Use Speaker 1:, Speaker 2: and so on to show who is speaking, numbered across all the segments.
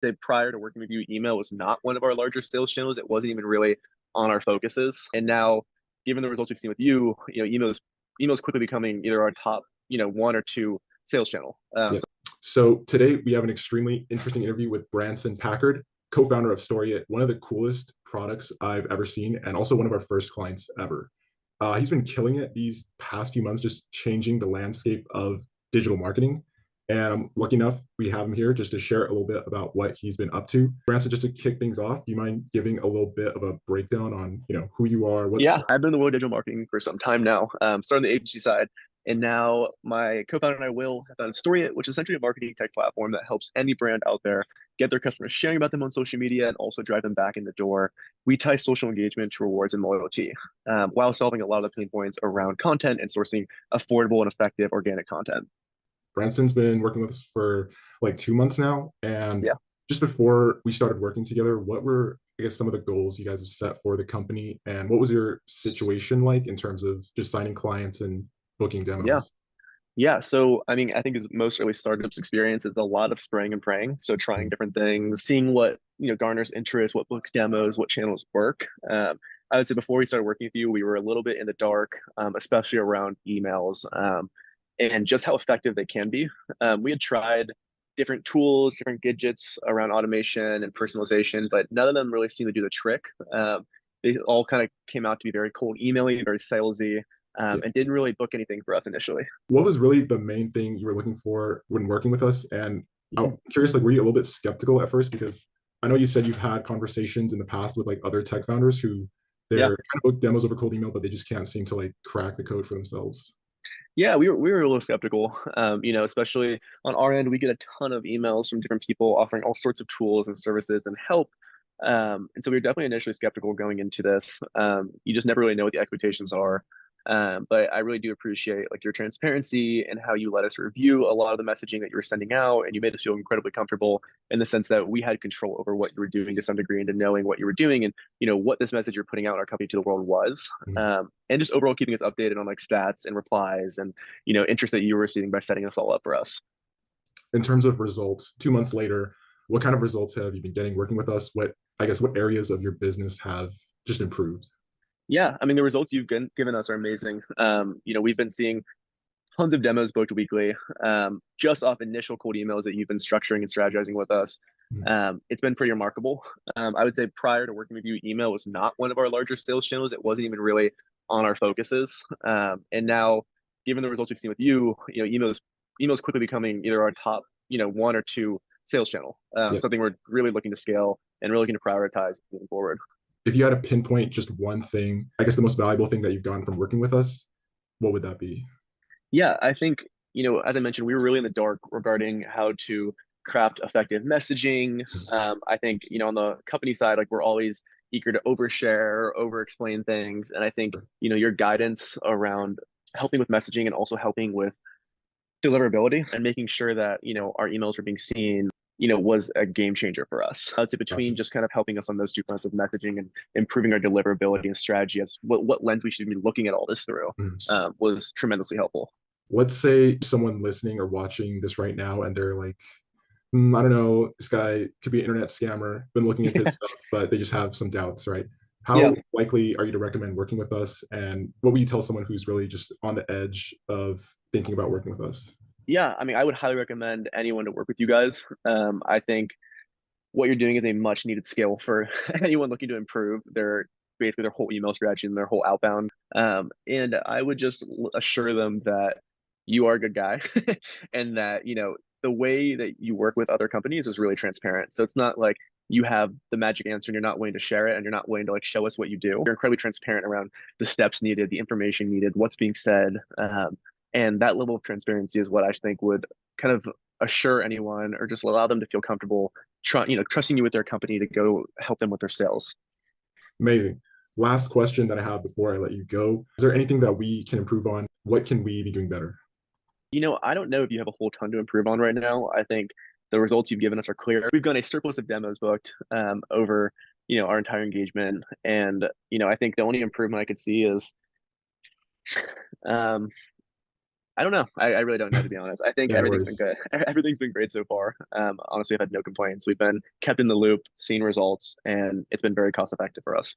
Speaker 1: Say prior to working with you, email was not one of our larger sales channels. It wasn't even really on our focuses. And now, given the results we've seen with you, email is quickly becoming either our top, one or two sales channel.
Speaker 2: Yeah. So today we have an extremely interesting interview with Branson Packard, co-founder of StoryIt, one of the coolest products I've ever seen, and also one of our first clients ever. He's been killing it these past few months, just changing the landscape of digital marketing. And I'm lucky enough we have him here just to share a little bit about what he's been up to. Branson, just to kick things off, do you mind giving a little bit of a breakdown on who you are?
Speaker 1: Yeah, I've been in the world of digital marketing for some time now. Starting the agency side, and now my co-founder and I will have founded StoryIt, which is essentially a marketing tech platform that helps any brand out there get their customers sharing about them on social media and also drive them back in the door. We tie social engagement to rewards and loyalty, while solving a lot of the pain points around content and sourcing affordable and effective organic content.
Speaker 2: Branson's been working with us for like 2 months now. And
Speaker 1: Yeah.
Speaker 2: just before we started working together, what were, I guess, some of the goals you guys have set for the company? And what was your situation like in terms of just signing clients and booking
Speaker 1: Yeah.
Speaker 2: demos?
Speaker 1: Yeah. So, I mean, I think as most early startups experience, it's a lot of spraying and praying. So trying
Speaker 2: Mhm.
Speaker 1: different things, seeing what, garners interest, what books demos, what channels work. I would say before we started working with you, we were a little bit in the dark, especially around emails, and just how effective they can be. We had tried different tools, different gadgets around automation and personalization, but none of them really seemed to do the trick. They all kind of came out to be very cold emailing, very salesy,
Speaker 2: Yeah.
Speaker 1: and didn't really book anything for us initially.
Speaker 2: What was really the main thing you were looking for when working with us? And I'm curious, like, were you a little bit skeptical at first? Because I know you said you've had conversations in the past with like other tech founders who
Speaker 1: Yeah.
Speaker 2: they're trying to book demos over cold email, but they just can't seem to like crack the code for themselves.
Speaker 1: Yeah, we were a little skeptical. Especially on our end, we get a ton of emails from different people offering all sorts of tools and services and help. And so we were definitely initially skeptical going into this. You just never really know what the expectations are. But I really do appreciate like your transparency and how you let us review a lot of the messaging that you were sending out, and you made us feel incredibly comfortable in the sense that we had control over what you were doing to some degree, and to knowing what you were doing, and what this message you're putting out in our company to the world was.
Speaker 2: Mhm.
Speaker 1: And just overall keeping us updated on like stats and replies and interest that you were receiving by setting us all up for us.
Speaker 2: In terms of results, 2 months later, what kind of results have you been getting working with us? What, I guess, what areas of your business have just improved?
Speaker 1: Yeah, I mean the results you've given us are amazing. We've been seeing tons of demos booked weekly, just off initial cold emails that you've been structuring and strategizing with us.
Speaker 2: Mhm.
Speaker 1: It's been pretty remarkable. I would say prior to working with you, email was not one of our larger sales channels. It wasn't even really on our focuses. And now, given the results we've seen with you, email is quickly becoming either our top, one or two sales channel.
Speaker 2: Yeah.
Speaker 1: Something we're really looking to scale and really looking to prioritize moving forward.
Speaker 2: If you had to pinpoint just one thing, I guess the most valuable thing that you've gotten from working with us, what would that be?
Speaker 1: Yeah, I think, as I mentioned, we were really in the dark regarding how to craft effective messaging.
Speaker 2: Mhm.
Speaker 1: I think, on the company side, like we're always eager to overshare, over explain things. And I think,
Speaker 2: Sure.
Speaker 1: your guidance around helping with messaging and also helping with deliverability and making sure that, our emails are being seen, was a game changer for us. I'd say
Speaker 2: Gotcha.
Speaker 1: between just kind of helping us on those two fronts of messaging and improving our deliverability and strategy as what lens we should be looking at all this through,
Speaker 2: Mhm.
Speaker 1: was tremendously helpful.
Speaker 2: Let's say someone listening or watching this right now and they're like, I don't know, this guy could be an internet scammer, been looking into his stuff, but they just have some doubts, right?
Speaker 1: Yeah.
Speaker 2: How likely are you to recommend working with us? And what would you tell someone who's really just on the edge of thinking about working with us?
Speaker 1: Yeah, I mean, I would highly recommend anyone to work with you guys. I think what you're doing is a much needed skill for anyone looking to improve their whole email strategy and their whole outbound. And I would just assure them that you are a good guy and that, the way that you work with other companies is really transparent. So it's not like you have the magic answer and you're not willing to share it and you're not willing to like show us what you do. You're incredibly transparent around the steps needed, the information needed, what's being said. And that level of transparency is what I think would kind of assure anyone or just allow them to feel comfortable trusting you with their company to go help them with their sales.
Speaker 2: Amazing. Last question that I have before I let you go. Is there anything that we can improve on? What can we be doing better?
Speaker 1: I don't know if you have a whole ton to improve on right now. I think the results you've given us are clear. We've got a surplus of demos booked, over, our entire engagement. And, I think the only improvement I could see is, um, I don't know. I really don't know, to be honest. I think
Speaker 2: Yeah, no
Speaker 1: everything's been
Speaker 2: worries.
Speaker 1: good. Everything's been great so far. Honestly, I've had no complaints. We've been kept in the loop, seen results, and it's been very cost effective for us.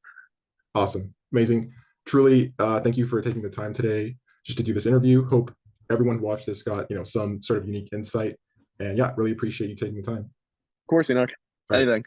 Speaker 2: Awesome. Amazing. Truly, thank you for taking the time today just to do this interview. Hope everyone who watched this got, some sort of unique insight. And yeah, really appreciate you taking the time.
Speaker 1: Of course,
Speaker 2: All right.
Speaker 1: anything.